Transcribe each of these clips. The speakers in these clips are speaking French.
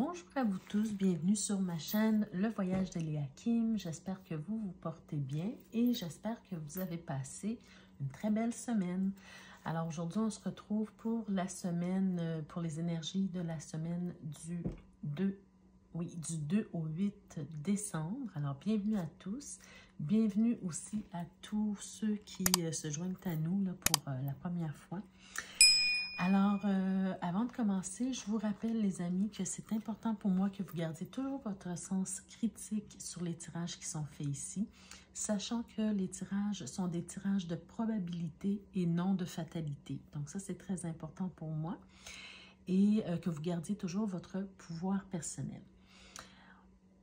Bonjour à vous tous, bienvenue sur ma chaîne Le Voyage de Léa Kim. J'espère que vous vous portez bien et j'espère que vous avez passé une très belle semaine. Alors aujourd'hui, on se retrouve pour la semaine, pour les énergies de la semaine du 2 au 8 décembre. Alors bienvenue à tous, bienvenue aussi à tous ceux qui se joignent à nous là, pour la première fois. Alors, avant de commencer, je vous rappelle, les amis, que c'est important pour moi que vous gardiez toujours votre sens critique sur les tirages qui sont faits ici, sachant que les tirages sont des tirages de probabilité et non de fatalité. Donc ça, c'est très important pour moi. Et que vous gardiez toujours votre pouvoir personnel.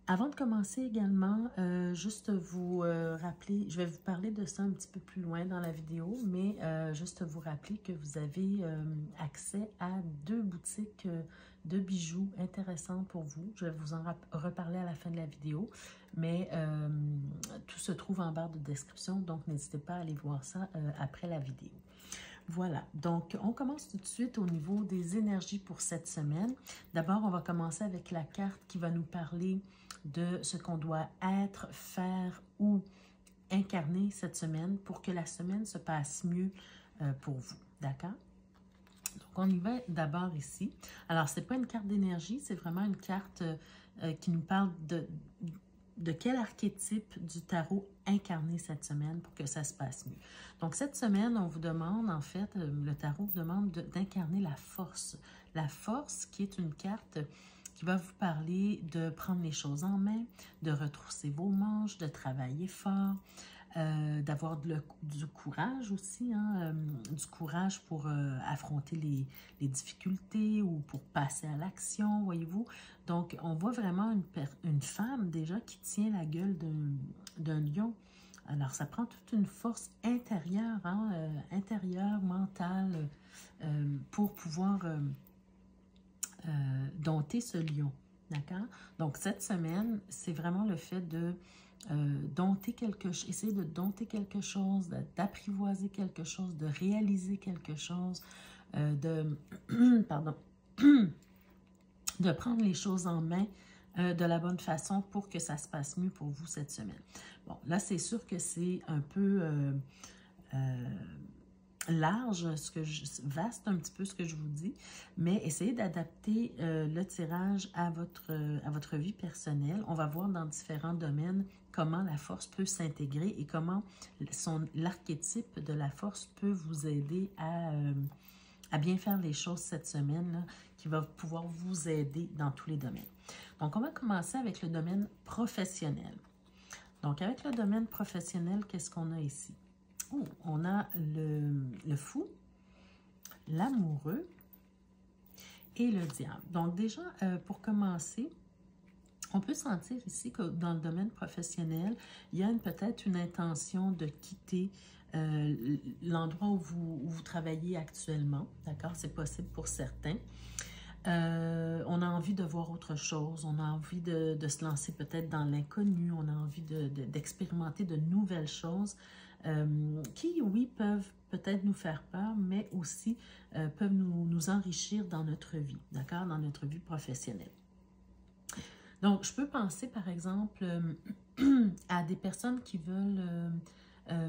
Avant de commencer également, juste vous rappeler, je vais vous parler de ça un petit peu plus loin dans la vidéo, mais juste vous rappeler que vous avez accès à 2 boutiques de bijoux intéressantes pour vous. Je vais vous en reparler à la fin de la vidéo, mais tout se trouve en barre de description, donc n'hésitez pas à aller voir ça après la vidéo. Voilà, donc on commence tout de suite au niveau des énergies pour cette semaine. D'abord, on va commencer avec la carte qui va nous parler de ce qu'on doit être, faire ou incarner cette semaine pour que la semaine se passe mieux pour vous, d'accord? Donc, on y va d'abord ici. Alors, ce n'est pas une carte d'énergie, c'est vraiment une carte qui nous parle de quel archétype du tarot incarner cette semaine pour que ça se passe mieux. Donc, cette semaine, on vous demande, en fait, le tarot vous demande d'incarner la force. La force qui est une carte qui va vous parler de prendre les choses en main, de retrousser vos manches, de travailler fort, d'avoir du courage aussi, hein, du courage pour affronter les difficultés ou pour passer à l'action, voyez-vous. Donc, on voit vraiment une femme déjà qui tient la gueule d'un lion. Alors, ça prend toute une force intérieure, hein, intérieure, mentale, pour pouvoir dompter ce lion, d'accord? Donc, cette semaine, c'est vraiment le fait de dompter quelque chose, essayer de dompter quelque chose, d'apprivoiser quelque chose, de réaliser quelque chose, pardon, de prendre les choses en main de la bonne façon pour que ça se passe mieux pour vous cette semaine. Bon, là, c'est sûr que c'est un peu large, vaste un petit peu ce que je vous dis, mais essayez d'adapter le tirage à votre vie personnelle. On va voir dans différents domaines comment la force peut s'intégrer et comment l'archétype de la force peut vous aider à bien faire les choses cette semaine, là, qui va pouvoir vous aider dans tous les domaines. Donc, on va commencer avec le domaine professionnel. Donc, avec le domaine professionnel, qu'est-ce qu'on a ici? Oh, on a le fou, l'amoureux et le diable. Donc, déjà, pour commencer, on peut sentir ici que dans le domaine professionnel, il y a peut-être une intention de quitter l'endroit où vous travaillez actuellement, d'accord? C'est possible pour certains. On a envie de voir autre chose, on a envie de se lancer peut-être dans l'inconnu, on a envie d'expérimenter de nouvelles choses qui, oui, peuvent peut-être nous faire peur, mais aussi peuvent nous enrichir dans notre vie, d'accord? Dans notre vie professionnelle. Donc, je peux penser, par exemple, à des personnes qui veulent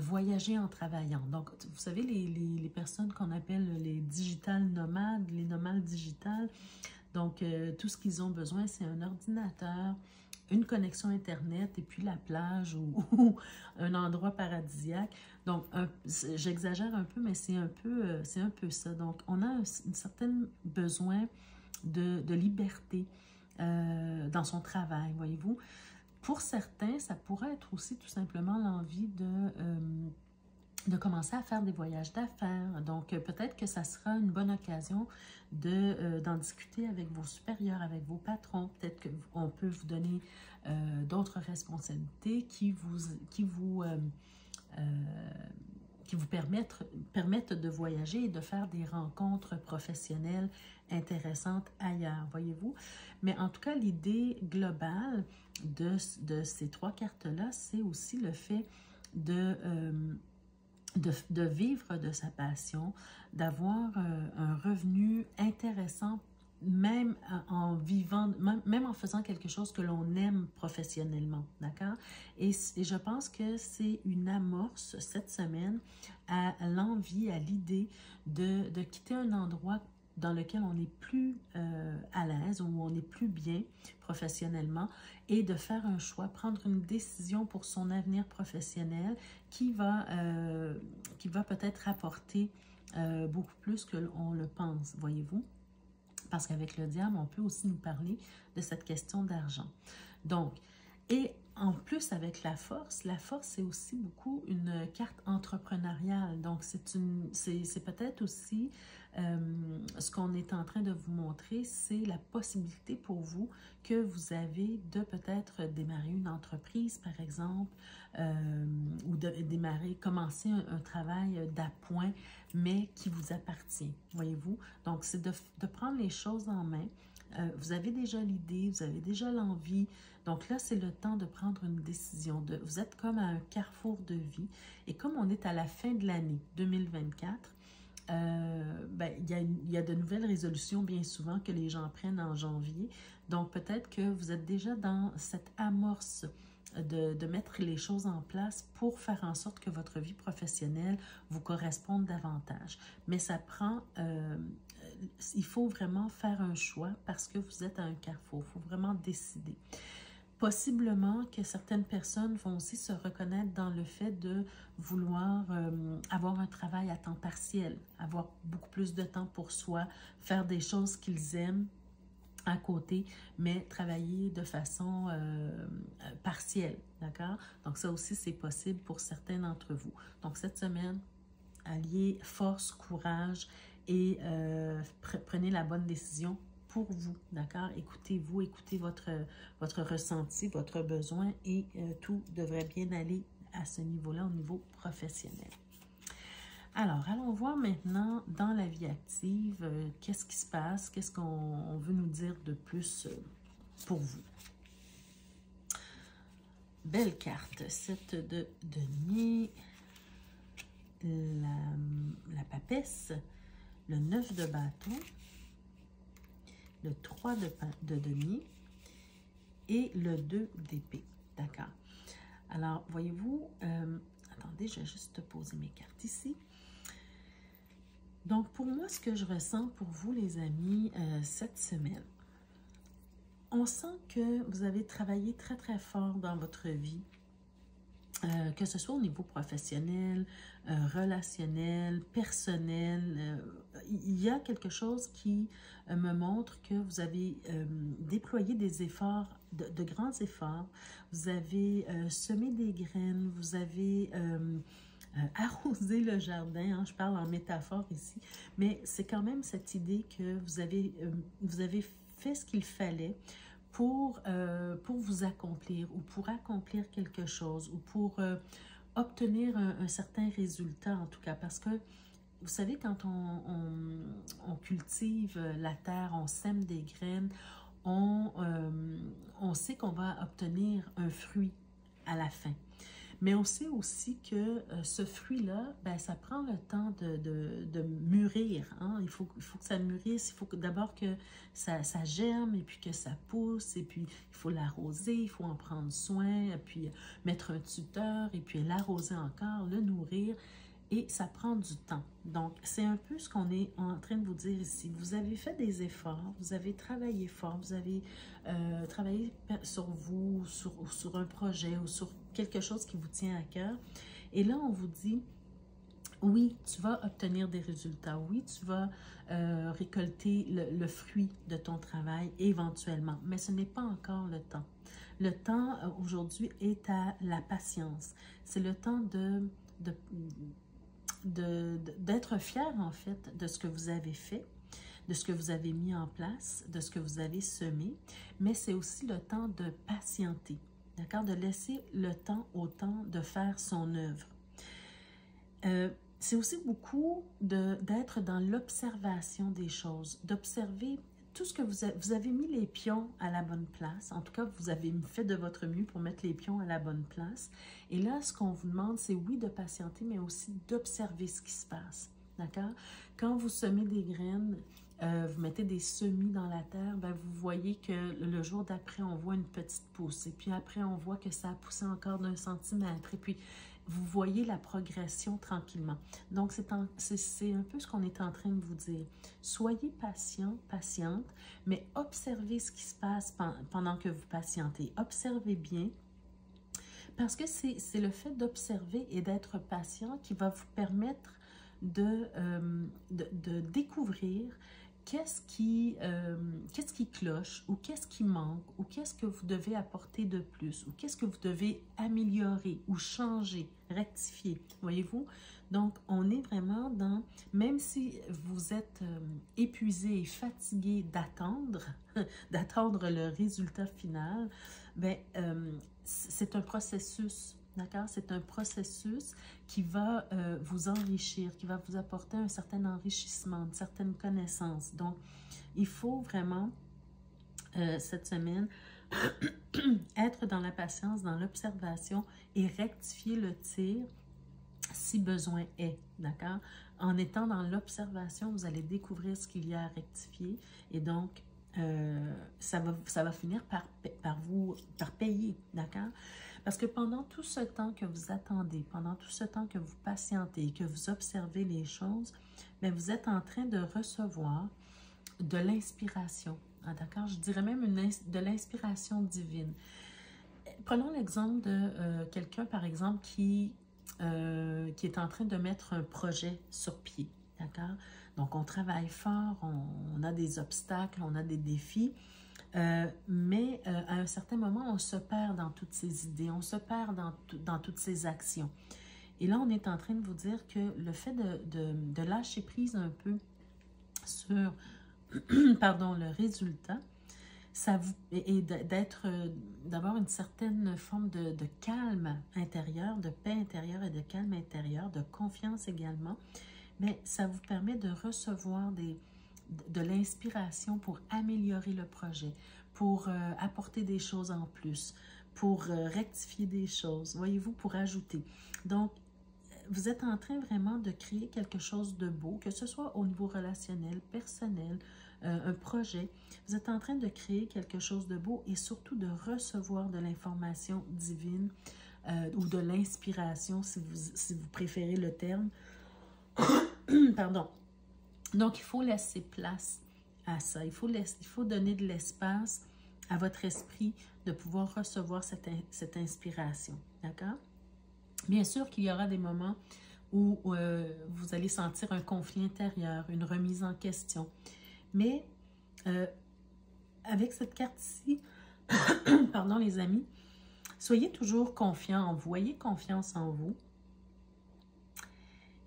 voyager en travaillant. Donc, vous savez, les personnes qu'on appelle les digital nomades, les nomades digitales, donc tout ce qu'ils ont besoin, c'est un ordinateur, une connexion Internet et puis la plage ou un endroit paradisiaque. Donc, j'exagère un peu, mais c'est un peu ça. Donc, on a un certain besoin de liberté dans son travail, voyez-vous. Pour certains, ça pourrait être aussi tout simplement l'envie de commencer à faire des voyages d'affaires. Donc, peut-être que ça sera une bonne occasion d'en discuter avec vos supérieurs, avec vos patrons. Peut-être qu'on peut vous donner d'autres responsabilités qui vous permettent de voyager et de faire des rencontres professionnelles intéressantes ailleurs, voyez-vous. Mais en tout cas, l'idée globale de ces 3 cartes-là, c'est aussi le fait de vivre de sa passion, d'avoir un revenu intéressant, même en vivant, même même en faisant quelque chose que l'on aime professionnellement, d'accord? Et je pense que c'est une amorce cette semaine à l'envie, à l'idée de quitter un endroit dans lequel on n'est plus à l'aise, où on n'est plus bien professionnellement, et de faire un choix, prendre une décision pour son avenir professionnel qui va peut-être rapporter beaucoup plus qu'on le pense, voyez-vous? Parce qu'avec le diable, on peut aussi nous parler de cette question d'argent. Donc, et en plus avec la force, c'est aussi beaucoup une carte entrepreneuriale. Donc, c'est peut-être aussi ce qu'on est en train de vous montrer, c'est la possibilité pour vous que vous avez de peut-être démarrer une entreprise, par exemple, ou de commencer un travail d'appoint, mais qui vous appartient, voyez-vous? Donc, c'est de prendre les choses en main. Vous avez déjà l'idée, vous avez déjà l'envie. Donc là, c'est le temps de prendre une décision. Vous êtes comme à un carrefour de vie. Et comme on est à la fin de l'année 2024, il y a de nouvelles résolutions bien souvent que les gens prennent en janvier. Donc peut-être que vous êtes déjà dans cette amorce de mettre les choses en place pour faire en sorte que votre vie professionnelle vous corresponde davantage. Mais ça prend... il faut vraiment faire un choix parce que vous êtes à un carrefour. Il faut vraiment décider. Possiblement que certaines personnes vont aussi se reconnaître dans le fait de vouloir avoir un travail à temps partiel, avoir beaucoup plus de temps pour soi, faire des choses qu'ils aiment à côté, mais travailler de façon partielle, d'accord? Donc ça aussi, c'est possible pour certains d'entre vous. Donc cette semaine, alliez force, courage et prenez la bonne décision pour vous, d'accord? Écoutez-vous, écoutez votre ressenti, votre besoin et tout devrait bien aller à ce niveau-là, au niveau professionnel. Alors, allons voir maintenant dans la vie active, qu'est-ce qui se passe, qu'est-ce qu'on veut nous dire de plus pour vous. Belle carte, 7 de denier, la papesse, le 9 de bâton, le 3 de denier et le 2 d'épée. D'accord. Alors, voyez-vous, attendez, je vais juste poser mes cartes ici. Donc, pour moi, ce que je ressens pour vous, les amis, cette semaine, on sent que vous avez travaillé très, très fort dans votre vie, que ce soit au niveau professionnel, relationnel, personnel. Il y a quelque chose qui me montre que vous avez déployé des efforts, de grands efforts. Vous avez semé des graines, vous avez arrosé le jardin. Hein, je parle en métaphore ici, mais c'est quand même cette idée que vous avez fait ce qu'il fallait pour vous accomplir ou pour accomplir quelque chose ou pour obtenir un certain résultat en tout cas. Parce que, vous savez, quand on cultive la terre, on sème des graines, on sait qu'on va obtenir un fruit à la fin. Mais on sait aussi que ce fruit-là, ben, ça prend le temps de mûrir. Hein? Il faut que ça mûrisse. Il faut d'abord que ça germe et puis que ça pousse. Et puis, il faut l'arroser, il faut en prendre soin. Et puis, mettre un tuteur et puis l'arroser encore, le nourrir. Et ça prend du temps. Donc, c'est un peu ce qu'on est en train de vous dire ici. Vous avez fait des efforts, vous avez travaillé fort, vous avez travaillé sur vous, sur un projet ou sur quelque chose qui vous tient à cœur. Et là, on vous dit, oui, tu vas obtenir des résultats. Oui, tu vas récolter le fruit de ton travail éventuellement. Mais ce n'est pas encore le temps. Le temps, aujourd'hui, est à la patience. C'est le temps d'être fier, en fait, de ce que vous avez fait, de ce que vous avez mis en place, de ce que vous avez semé, mais c'est aussi le temps de patienter, d'accord? De laisser le temps au temps de faire son œuvre. C'est aussi beaucoup d'être dans l'observation des choses, d'observer tout ce que vous avez mis les pions à la bonne place. En tout cas, vous avez fait de votre mieux pour mettre les pions à la bonne place. Et là, ce qu'on vous demande, c'est oui de patienter, mais aussi d'observer ce qui se passe. D'accord? Quand vous semez des graines, vous mettez des semis dans la terre, ben vous voyez que le jour d'après, on voit une petite pousse. Et puis après, on voit que ça a poussé encore d'1 centimètre. Et puis, vous voyez la progression tranquillement. Donc, c'est un peu ce qu'on est en train de vous dire. Soyez patient, patiente, mais observez ce qui se passe pendant que vous patientez. Observez bien, parce que c'est le fait d'observer et d'être patient qui va vous permettre de découvrir qu'est-ce qui cloche, ou qu'est-ce qui manque, ou qu'est-ce que vous devez apporter de plus, ou qu'est-ce que vous devez améliorer, ou changer, rectifier, voyez-vous? Donc, on est vraiment dans, même si vous êtes épuisé et fatigué d'attendre, d'attendre le résultat final, ben, c'est un processus. D'accord? C'est un processus qui va vous enrichir, qui va vous apporter un certain enrichissement, une certaine connaissance. Donc, il faut vraiment, cette semaine, être dans la patience, dans l'observation et rectifier le tir si besoin est. D'accord? En étant dans l'observation, vous allez découvrir ce qu'il y a à rectifier et donc, ça va finir par payer. D'accord? Parce que pendant tout ce temps que vous attendez, pendant tout ce temps que vous patientez, que vous observez les choses, bien, vous êtes en train de recevoir de l'inspiration. Ah, d'accord? Je dirais même de l'inspiration divine. Prenons l'exemple de quelqu'un, par exemple, qui est en train de mettre un projet sur pied. D'accord? Donc, on travaille fort, on a des obstacles, on a des défis. Mais à un certain moment, on se perd dans toutes ces idées, on se perd dans toutes ces actions. Et là, on est en train de vous dire que le fait de lâcher prise un peu sur pardon, le résultat, ça vous, et d'avoir une certaine forme de calme intérieur, de paix intérieure et de calme intérieur, de confiance également, mais ça vous permet de recevoir de l'inspiration pour améliorer le projet, pour apporter des choses en plus, pour rectifier des choses, voyez-vous, pour ajouter. Donc, vous êtes en train vraiment de créer quelque chose de beau, que ce soit au niveau relationnel, personnel, un projet. Vous êtes en train de créer quelque chose de beau et surtout de recevoir de l'information divine ou de l'inspiration, si vous préférez le terme. Pardon. Donc, il faut laisser place à ça. Il faut donner de l'espace à votre esprit de pouvoir recevoir cette inspiration. D'accord? Bien sûr qu'il y aura des moments où vous allez sentir un conflit intérieur, une remise en question. Mais avec cette carte-ci, pardon les amis, soyez toujours confiants en vous, ayez confiance en vous.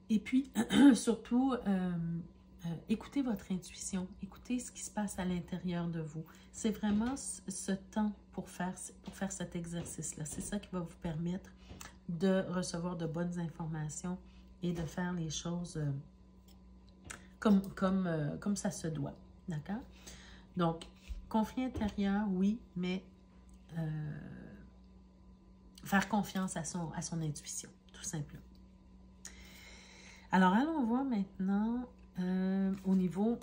Et puis, surtout, écoutez votre intuition, écoutez ce qui se passe à l'intérieur de vous. C'est vraiment ce temps pour faire cet exercice-là. C'est ça qui va vous permettre de recevoir de bonnes informations et de faire les choses comme ça se doit. D'accord? Donc, conflit intérieur, oui, mais faire confiance à son intuition, tout simplement. Alors, allons voir maintenant au niveau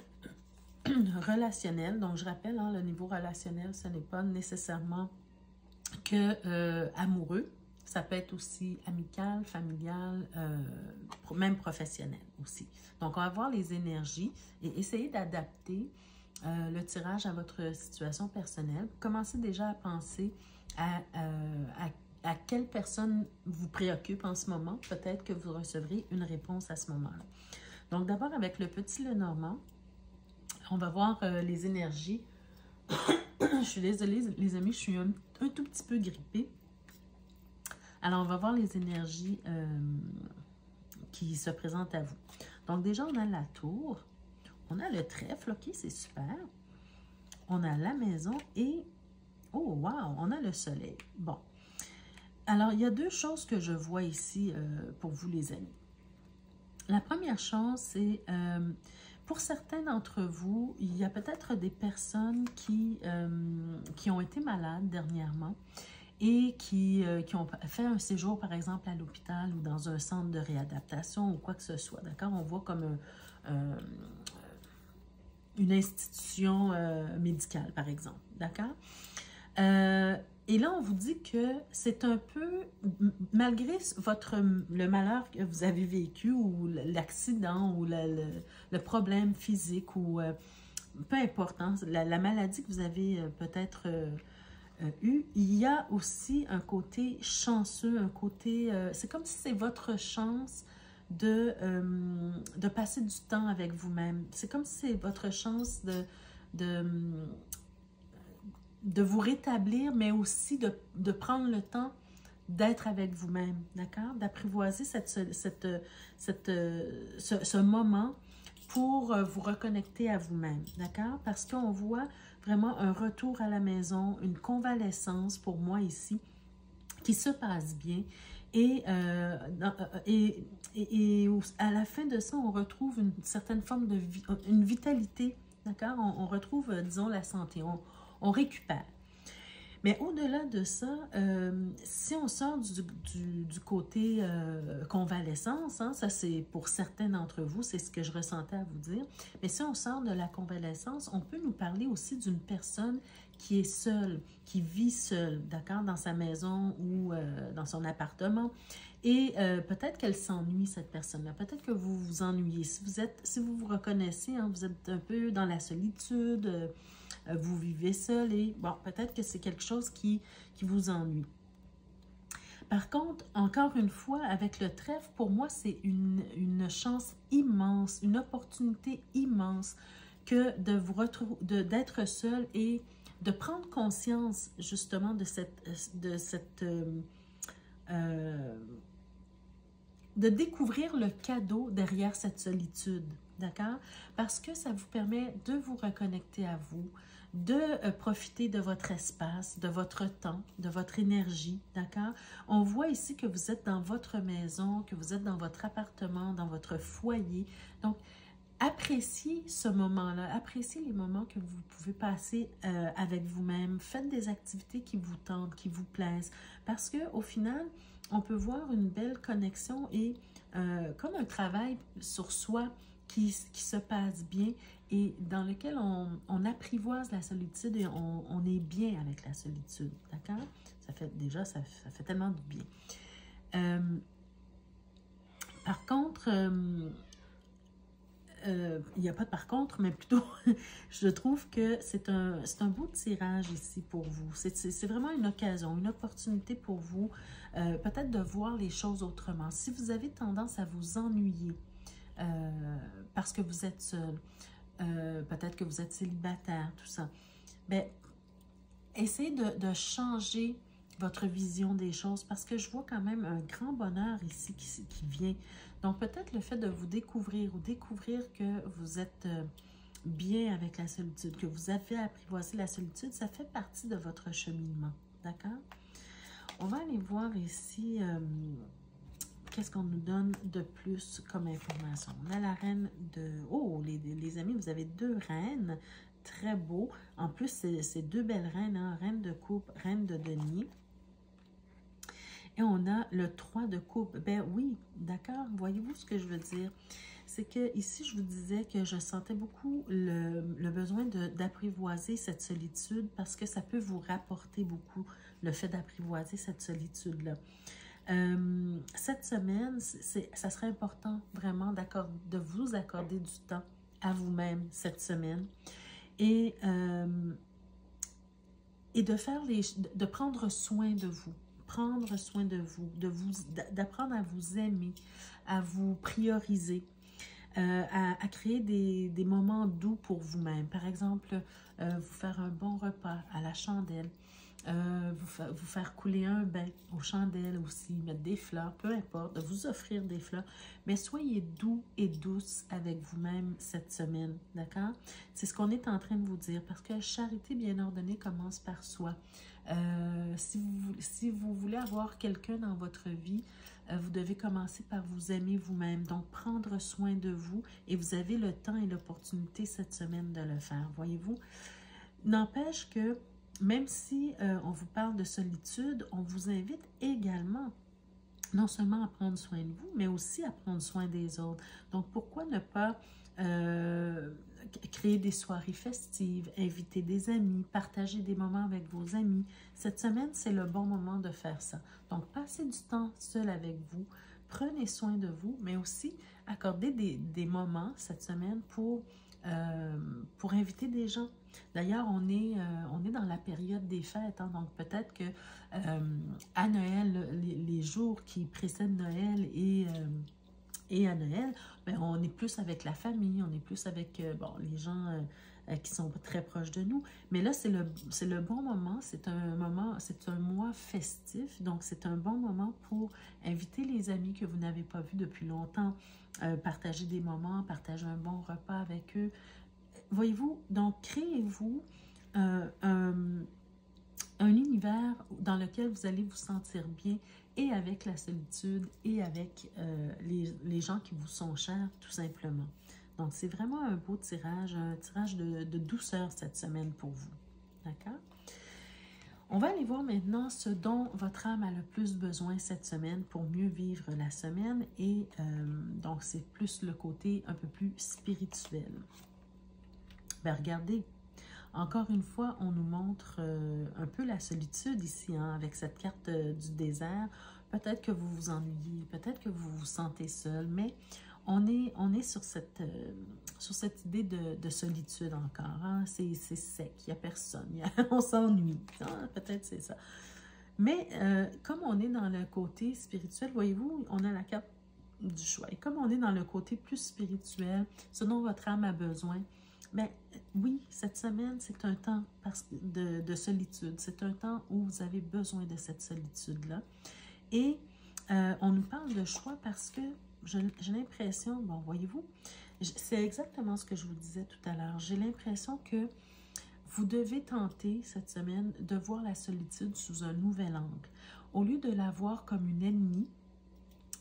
relationnel. Donc, je rappelle, hein, le niveau relationnel, ce n'est pas nécessairement que amoureux. Ça peut être aussi amical, familial, même professionnel aussi. Donc, on va voir les énergies et essayer d'adapter le tirage à votre situation personnelle. Commencez déjà à penser à quelle personne vous préoccupe en ce moment. Peut-être que vous recevrez une réponse à ce moment-là. Donc, d'abord, avec le petit Lenormand, on va voir les énergies. Je suis désolée, les amis, je suis un tout petit peu grippée. Alors, on va voir les énergies qui se présentent à vous. Donc, déjà, on a la tour. On a le trèfle, ok, c'est super. On a la maison et, oh, wow, on a le soleil. Bon. Alors, il y a deux choses que je vois ici pour vous, les amis. La première chose, c'est, pour certains d'entre vous, il y a peut-être des personnes qui ont été malades dernièrement et qui ont fait un séjour, par exemple, à l'hôpital ou dans un centre de réadaptation ou quoi que ce soit, d'accord? On voit comme une institution médicale, par exemple, d'accord? Et là, on vous dit que c'est un peu, malgré le malheur que vous avez vécu, ou l'accident, ou le problème physique, ou peu importe, hein, la maladie que vous avez peut-être eu, il y a aussi un côté chanceux, un côté, c'est comme si c'est votre chance de passer du temps avec vous-même. C'est comme si c'est votre chance de, de vous rétablir, mais aussi de prendre le temps d'être avec vous-même, d'accord? D'apprivoiser ce moment pour vous reconnecter à vous-même, d'accord? Parce qu'on voit vraiment un retour à la maison, une convalescence pour moi ici, qui se passe bien. Et à la fin de ça, on retrouve une certaine forme de une vitalité, d'accord? On retrouve, disons, la santé, on récupère. Mais au-delà de ça, si on sort du côté convalescence, hein, ça c'est pour certains d'entre vous, c'est ce que je ressentais à vous dire, mais si on sort de la convalescence, on peut nous parler aussi d'une personne qui est seule, qui vit seule, d'accord, dans sa maison ou dans son appartement, et peut-être qu'elle s'ennuie, cette personne-là, peut-être que vous vous ennuyez, si vous vous reconnaissez, hein, vous êtes un peu dans la solitude, vous vivez seul et bon, peut-être que c'est quelque chose qui vous ennuie. Par contre, encore une fois, avec le trèfle, pour moi, c'est une chance immense, une opportunité immense que de vous retrouver, d'être seul et de prendre conscience justement de découvrir le cadeau derrière cette solitude, d'accord? Parce que ça vous permet de vous reconnecter à vous, de profiter de votre espace, de votre temps, de votre énergie, d'accord? On voit ici que vous êtes dans votre maison, que vous êtes dans votre appartement, dans votre foyer. Donc, appréciez ce moment-là, appréciez les moments que vous pouvez passer avec vous-même. Faites des activités qui vous tentent, qui vous plaisent. Parce qu'au final, on peut voir une belle connexion et comme un travail sur soi qui se passe bien et dans lequel on apprivoise la solitude et on est bien avec la solitude, d'accord? Ça fait déjà, ça fait tellement du bien. Par contre, il n'y a pas de par contre, mais plutôt, je trouve que c'est un beau tirage ici pour vous. C'est vraiment une occasion, une opportunité pour vous, peut-être de voir les choses autrement. Si vous avez tendance à vous ennuyer parce que vous êtes seul, peut-être que vous êtes célibataire, tout ça, bien, essayez de changer votre vision des choses parce que je vois quand même un grand bonheur ici qui vient. Donc, peut-être le fait de vous découvrir ou découvrir que vous êtes bien avec la solitude, que vous avez apprivoisé la solitude, ça fait partie de votre cheminement, d'accord? On va aller voir ici qu'est-ce qu'on nous donne de plus comme information. On a la reine de... Oh, les amis, vous avez 2 reines, très beau. En plus, c'est 2 belles reines, hein? Reine de coupe, reine de denier. Et on a le 3 de coupe. Ben oui, d'accord. Voyez-vous ce que je veux dire? C'est que ici, je vous disais que je sentais beaucoup le besoin d'apprivoiser cette solitude parce que ça peut vous rapporter beaucoup le fait d'apprivoiser cette solitude-là. Cette semaine, ça serait important vraiment de vous accorder du temps à vous-même cette semaine et de prendre soin de vous. Prendre soin de vous, d'apprendre à vous aimer, à vous prioriser, à créer des moments doux pour vous-même. Par exemple, vous faire un bon repas à la chandelle, vous faire couler un bain aux chandelles aussi, mettre des fleurs, peu importe, de vous offrir des fleurs, mais soyez doux et douce avec vous-même cette semaine, d'accord? C'est ce qu'on est en train de vous dire, parce que charité bien ordonnée commence par soi. Si vous voulez avoir quelqu'un dans votre vie, vous devez commencer par vous aimer vous-même, donc prendre soin de vous, et vous avez le temps et l'opportunité cette semaine de le faire, voyez-vous? N'empêche que même si on vous parle de solitude, on vous invite également non seulement à prendre soin de vous, mais aussi à prendre soin des autres. Donc, pourquoi ne pas créer des soirées festives, inviter des amis, partager des moments avec vos amis. Cette semaine, c'est le bon moment de faire ça. Donc, passez du temps seul avec vous, prenez soin de vous, mais aussi accordez des moments cette semaine pour inviter des gens. D'ailleurs, on est dans la période des fêtes, hein, donc peut-être que à Noël, les jours qui précèdent Noël et à Noël, ben, on est plus avec la famille, on est plus avec bon, les gens qui sont très proches de nous. Mais là, c'est le bon moment, c'est un mois festif, donc c'est un bon moment pour inviter les amis que vous n'avez pas vus depuis longtemps, partager des moments, partager un bon repas avec eux. Voyez-vous, donc créez-vous un univers dans lequel vous allez vous sentir bien et avec la solitude et avec les gens qui vous sont chers, tout simplement. Donc, c'est vraiment un beau tirage, un tirage de douceur cette semaine pour vous. D'accord? On va aller voir maintenant ce dont votre âme a le plus besoin cette semaine pour mieux vivre la semaine. Et donc, c'est plus le côté un peu plus spirituel. Ben, regardez. Encore une fois, on nous montre un peu la solitude ici, hein, avec cette carte du désert. Peut-être que vous vous ennuyez, peut-être que vous vous sentez seul, mais on est sur cette idée de solitude encore. Hein. C'est sec, il n'y a personne, on s'ennuie. Hein, peut-être c'est ça. Mais comme on est dans le côté spirituel, voyez-vous, on a la carte du choix. Et comme on est dans le côté plus spirituel, ce dont votre âme a besoin, mais oui, cette semaine, c'est un temps de solitude. C'est un temps où vous avez besoin de cette solitude-là. Et on nous parle de choix parce que j'ai l'impression, bon, voyez-vous, c'est exactement ce que je vous disais tout à l'heure. J'ai l'impression que vous devez tenter cette semaine de voir la solitude sous un nouvel angle. Au lieu de la voir comme une ennemie,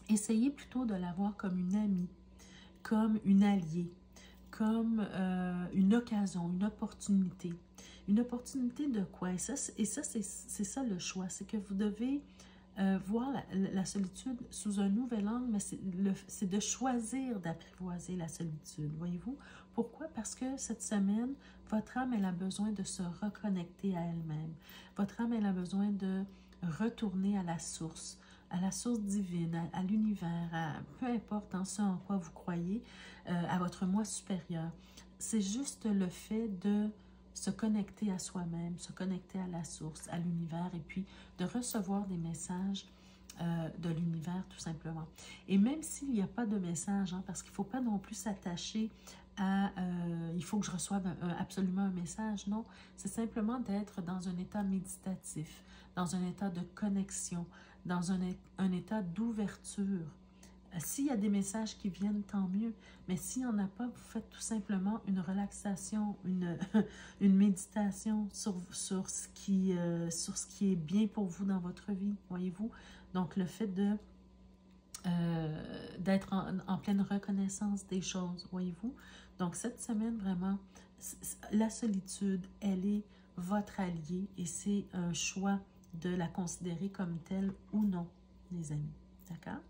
essayez plutôt de la voir comme une amie, comme une alliée, comme une occasion, une opportunité. Une opportunité de quoi? Et ça, c'est ça le choix. C'est que vous devez voir la solitude sous un nouvel angle, mais c'est de choisir d'apprivoiser la solitude, voyez-vous? Pourquoi? Parce que cette semaine, votre âme, elle a besoin de se reconnecter à elle-même. Votre âme, elle a besoin de retourner à la source divine, à l'univers, peu importe en ce en quoi vous croyez, à votre moi supérieur. C'est juste le fait de se connecter à soi-même, se connecter à la source, à l'univers, et puis de recevoir des messages de l'univers, tout simplement. Et même s'il n'y a pas de message, hein, parce qu'il ne faut pas non plus s'attacher à il faut que je reçoive absolument un message, non. C'est simplement d'être dans un état méditatif, dans un état de connexion, dans un état d'ouverture. S'il y a des messages qui viennent, tant mieux. Mais s'il n'y en a pas, vous faites tout simplement une relaxation, une méditation sur ce qui est bien pour vous dans votre vie, voyez-vous. Donc, le fait d'être en pleine reconnaissance des choses, voyez-vous. Donc, cette semaine, vraiment, la solitude, elle est votre allié et c'est un choix de la considérer comme telle ou non, les amis. D'accord?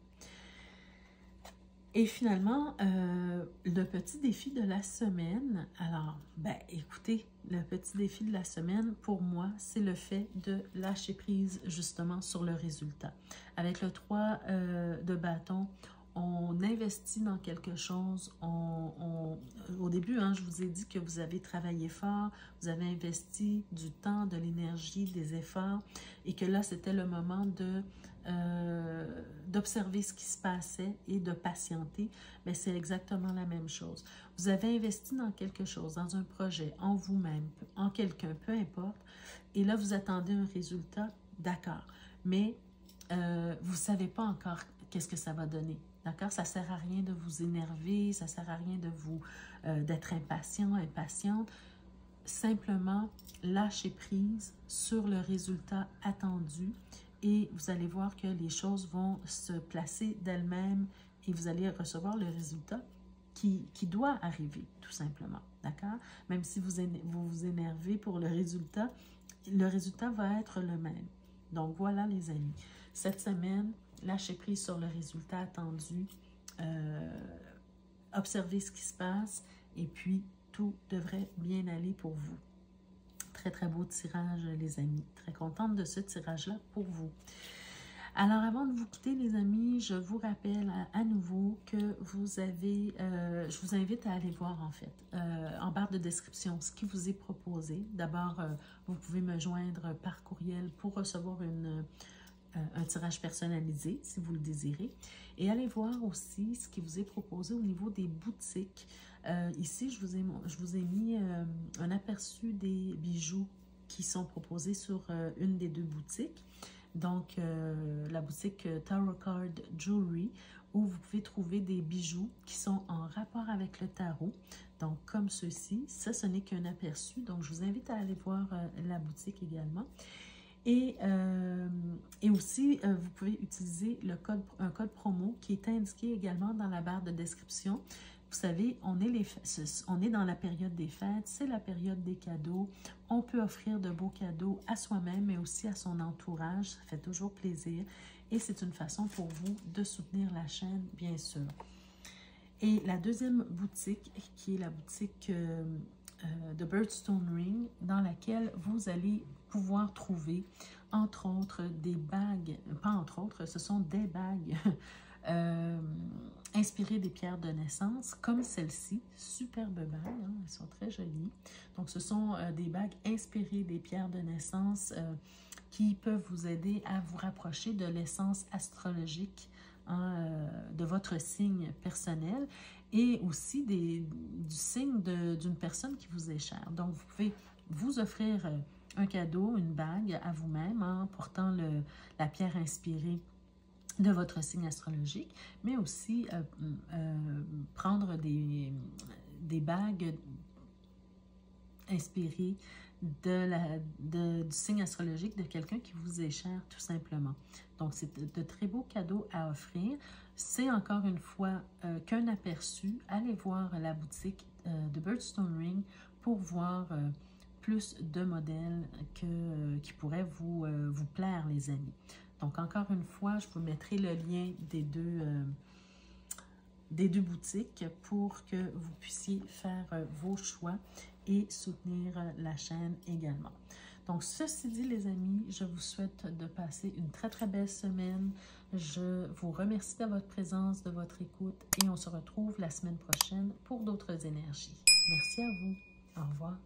Et finalement, le petit défi de la semaine, alors, ben écoutez, le petit défi de la semaine, pour moi, c'est le fait de lâcher prise justement sur le résultat. Avec le 3 de bâton, on investit dans quelque chose. Au début, hein, je vous ai dit que vous avez travaillé fort, vous avez investi du temps, de l'énergie, des efforts, et que là, c'était le moment d'observer ce qui se passait et de patienter. Mais c'est exactement la même chose. Vous avez investi dans quelque chose, dans un projet, en vous-même, en quelqu'un, peu importe, et là, vous attendez un résultat, d'accord, mais vous ne savez pas encore qu'est-ce que ça va donner. D'accord? Ça ne sert à rien de vous énerver, ça ne sert à rien d'être impatient, impatiente. Simplement, lâchez prise sur le résultat attendu et vous allez voir que les choses vont se placer d'elles-mêmes et vous allez recevoir le résultat qui doit arriver, tout simplement. D'accord? Même si vous vous énervez pour le résultat va être le même. Donc, voilà, les amis. Cette semaine, lâchez prise sur le résultat attendu, observez ce qui se passe et puis tout devrait bien aller pour vous. Très, très beau tirage, les amis. Très contente de ce tirage-là pour vous. Alors, avant de vous quitter, les amis, je vous rappelle à nouveau que vous avez, je vous invite à aller voir, en fait, en barre de description, ce qui vous est proposé. D'abord, vous pouvez me joindre par courriel pour recevoir un tirage personnalisé, si vous le désirez. Et allez voir aussi ce qui vous est proposé au niveau des boutiques. Ici, je vous ai mis un aperçu des bijoux qui sont proposés sur une des deux boutiques. Donc, la boutique Tarot Card Jewelry, où vous pouvez trouver des bijoux qui sont en rapport avec le tarot. Donc, comme ceux-ci, ça, ce n'est qu'un aperçu. Donc, je vous invite à aller voir la boutique également. Et aussi, vous pouvez utiliser un code promo qui est indiqué également dans la barre de description. Vous savez, on est dans la période des fêtes, c'est la période des cadeaux. On peut offrir de beaux cadeaux à soi-même, mais aussi à son entourage. Ça fait toujours plaisir. Et c'est une façon pour vous de soutenir la chaîne, bien sûr. Et la deuxième boutique, qui est la boutique de Birdstone Ring, dans laquelle vous allez pouvoir trouver, entre autres, des bagues, pas entre autres, ce sont des bagues inspirées des pierres de naissance, comme celle-ci, superbe bague, hein, elles sont très jolies. Donc, ce sont des bagues inspirées des pierres de naissance qui peuvent vous aider à vous rapprocher de l'essence astrologique de votre signe personnel et aussi du signe d'une personne qui vous est chère. Donc, vous pouvez vous offrir un cadeau, une bague à vous-même en portant la pierre inspirée de votre signe astrologique, mais aussi prendre des bagues inspirées du signe astrologique de quelqu'un qui vous est cher, tout simplement. Donc, c'est de très beaux cadeaux à offrir. C'est encore une fois qu'un aperçu. Allez voir la boutique de Birdstone Ring pour voir plus de modèles qui pourraient vous plaire, les amis. Donc, encore une fois, je vous mettrai le lien des deux boutiques pour que vous puissiez faire vos choix et soutenir la chaîne également. Donc, ceci dit, les amis, je vous souhaite de passer une très, très belle semaine. Je vous remercie de votre présence, de votre écoute et on se retrouve la semaine prochaine pour d'autres énergies. Merci à vous. Au revoir.